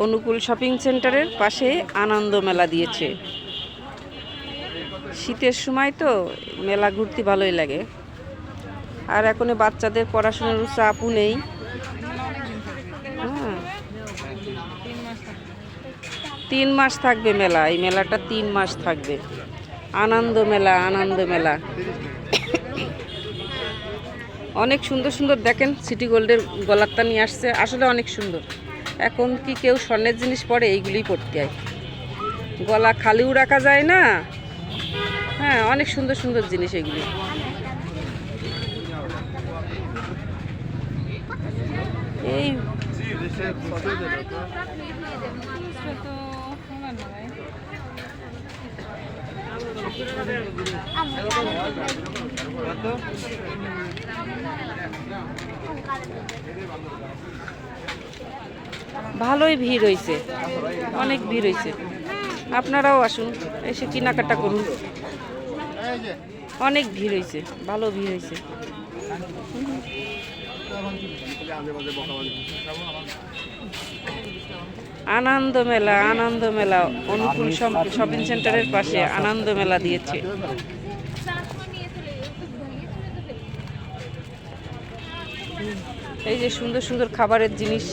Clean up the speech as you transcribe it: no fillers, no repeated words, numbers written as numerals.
অনুকূল shopping সেন্টারের পাশে আনন্দ মেলা দিয়েছে। শীতের সময় তো মেলা ঘুরতে ভালোই লাগে। আর এখন বাচ্চাদের পড়াশোনার চাপও নেই। হ্যাঁ, 3 মাস থাকবে মেলা। এই মেলাটা 3 মাস থাকবে। আনন্দ মেলা, আনন্দ মেলা। অনেক সুন্দর সুন্দর দেখেন, সিটি গোল্ডের গলারটা নিয়ে আসছে, আসলে অনেক সুন্দর। এখন কি কেউ স্বর্ণের জিনিস পরে? এইগুলিই পরতে হয়। গলা খালিও রাখা যায় না। হ্যাঁ, অনেক সুন্দর সুন্দর জিনিস এগুলি। এই ভালোই ভিড় হয়েছে, অনেক ভিড় হয়েছে। আপনারাও আসুন, এসে কেনাকাটা করুন। অনেক ভিড় হয়েছে, ভালো ভিড় হয়েছে। আনন্দ মেলা, আনন্দ মেলা। অনুকূল শপিং সেন্টারের পাশে আনন্দ মেলা দিয়েছে। এই যে সুন্দর সুন্দর খাবারের জিনিস।